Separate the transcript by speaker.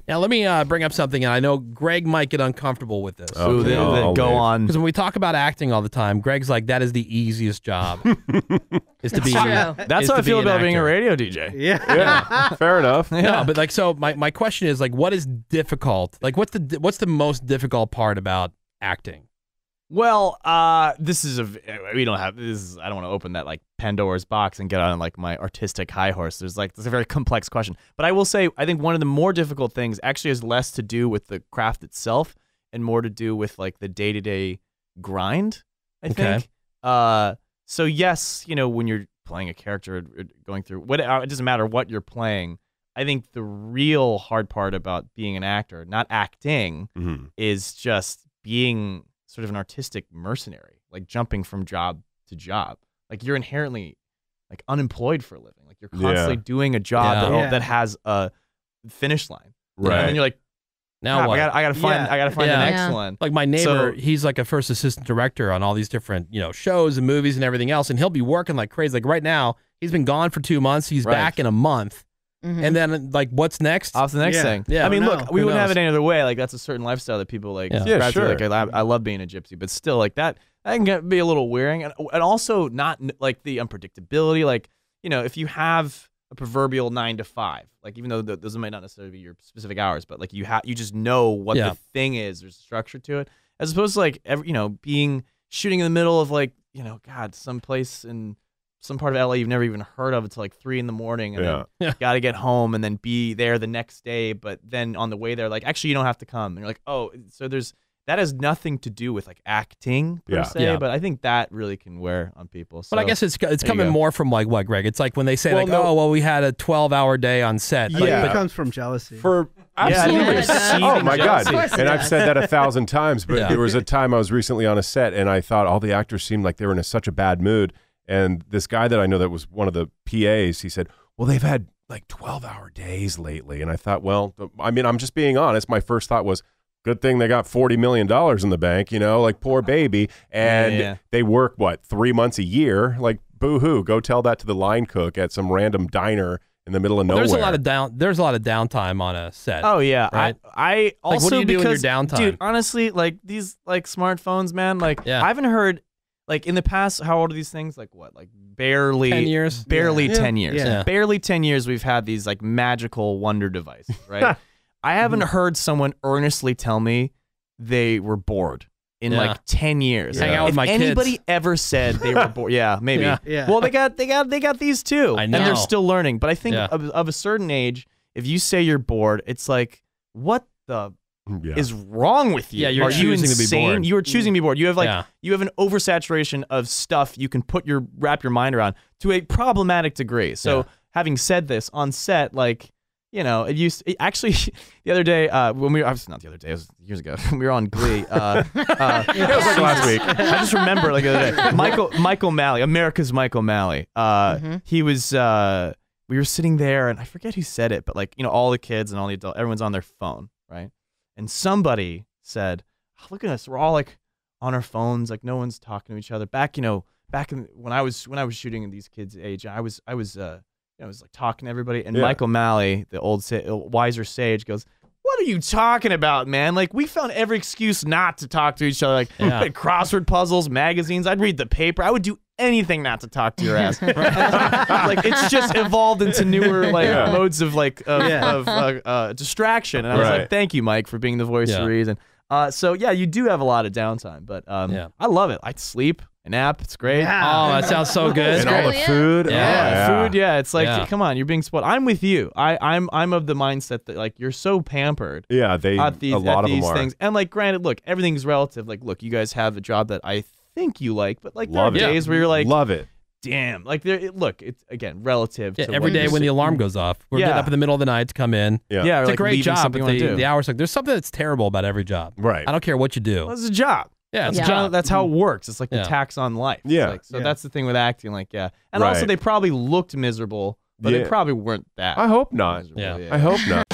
Speaker 1: Now, let me bring up something, and I know Greg might get uncomfortable with this.
Speaker 2: Okay, then go on.
Speaker 1: Because when we talk about acting all the time, Greg's like, that is the easiest job. is to be.
Speaker 2: That's how I feel about being a radio DJ.
Speaker 3: Yeah. Fair enough.
Speaker 1: No, but like, so my question is like, what is difficult? Like, what's the most difficult part about acting?
Speaker 2: Well, this is we don't have this. I don't want to open that like Pandora's box and get on like my artistic high horse. There's a very complex question, but I will say I think one of the more difficult things actually has less to do with the craft itself and more to do with like the day-to-day grind. I think. So yes, when you're playing a character, or going through it doesn't matter what you're playing. I think the real hard part about being an actor, not acting, is just being sort of an artistic mercenary, like jumping from job to job. Like you're inherently like unemployed for a living. Like you're constantly doing a job that has a finish line.
Speaker 3: Right.
Speaker 2: And then you're like,
Speaker 1: now what?
Speaker 2: I gotta find the next one.
Speaker 1: Like my neighbor, he's like a first assistant director on all these different, shows and movies and everything else, and he'll be working like crazy. Like right now, he's been gone for 2 months. He's back in a month. And then, like, what's next?
Speaker 2: Off to the next thing.
Speaker 1: Yeah,
Speaker 2: I mean, look, we wouldn't have it any other way. Like, that's a certain lifestyle that people like.
Speaker 3: Yeah, sure.
Speaker 2: Like, I love being a gypsy, but still, like that can be a little wearing, and also not like the unpredictability. Like, if you have a proverbial 9 to 5, like even though those might not necessarily be your specific hours, but like you just know what the thing is. There's a structure to it, as opposed to like being shooting in the middle of like someplace in some part of LA you've never even heard of until like 3 in the morning, and then got to get home and then be there the next day. But then on the way there, like, actually, you don't have to come. And you're like, oh, so that has nothing to do with like acting per se. But I think that really can wear on people. So,
Speaker 1: but I guess it's coming more from like what, Greg? It's like when they say we had a 12-hour day on set.
Speaker 4: Yeah, it comes from jealousy.
Speaker 3: Absolutely. Oh my God. And I've said that 1,000 times, but there was a time I was recently on a set and I thought all the actors seemed like they were in such a bad mood. And this guy that I know that was one of the PAs, he said, well, they've had like 12-hour days lately. And I thought, well, I mean, I'm just being honest. My first thought was, good thing they got $40 million in the bank, like poor baby. And they work, 3 months a year? Like, boo-hoo. Go tell that to the line cook at some random diner in the middle of nowhere.
Speaker 1: There's a lot of downtime on a set.
Speaker 2: Oh yeah,
Speaker 1: right?
Speaker 2: I also,
Speaker 1: like, what do you do in your downtime?
Speaker 2: Dude, honestly, like these like smartphones, man. Like I haven't heard. Like in the past, how old are these things? Like what? Like barely
Speaker 1: 10 years?
Speaker 2: Barely 10 years.
Speaker 1: Yeah.
Speaker 2: Barely 10 years we've had these like magical wonder devices, right? I haven't heard someone earnestly tell me they were bored in like 10 years.
Speaker 1: Hang out with my kids.
Speaker 2: Anybody ever said they were bored? Yeah, maybe.
Speaker 4: Yeah.
Speaker 2: Well, they got these too.
Speaker 1: I know.
Speaker 2: And they're still learning. But I think of a certain age, if you say you're bored, it's like, what the is wrong with you?
Speaker 1: Yeah, you're choosing to be bored.
Speaker 2: You are choosing to be bored. You have like you have an oversaturation of stuff you can wrap your mind around to a problematic degree. So having said this, on set, like actually the other day when we were not the other day, it was years ago when we were on Glee. It was like last week. I just remember like the other day. Michael Malley, America's Michael Malley. He was. We were sitting there, and I forget who said it, but like all the kids and all the adults, everyone's on their phone, right? And somebody said, oh, "Look at us! We're all like on our phones, like no one's talking to each other." Back when I was shooting in these kids' age, I was like talking to everybody, and Michael Malley, the old wiser sage, goes, "What are you talking about, man? Like we found every excuse not to talk to each other. Like we had crossword puzzles, magazines. I'd read the paper. I would do anything not to talk to your ass." Like it's just evolved into newer like modes of like of distraction. And I was like, "Thank you, Mike, for being the voice of reason." So yeah, you do have a lot of downtime, but I love it. I sleep. A nap, it's great.
Speaker 1: Yeah. Oh, that sounds so good.
Speaker 3: And all the food.
Speaker 2: Food, it's like, come on, you're being spoiled. I'm with you. I'm of the mindset that like you're so pampered.
Speaker 3: Yeah,
Speaker 2: a lot of these things. And like, granted, look, everything's relative. Like, look, you guys have a job that I think you like, but like there are days where you're like,
Speaker 3: love it.
Speaker 2: Damn, like look, it's again relative.
Speaker 1: Yeah,
Speaker 2: to
Speaker 1: every day when the alarm goes off, we're getting up in the middle of the night to come in.
Speaker 2: Yeah,
Speaker 1: it's
Speaker 2: like
Speaker 1: a great job, but the hours like there's something that's terrible about every job.
Speaker 3: Right.
Speaker 1: I don't care what you do.
Speaker 2: Well, it's a job. Yeah, it's a job. That's how it works. It's like the tax on life.
Speaker 3: Yeah.
Speaker 2: Like, so that's the thing with acting. Like, and also they probably looked miserable, but they probably weren't that.
Speaker 3: I hope not.
Speaker 2: Miserable.
Speaker 3: I hope not.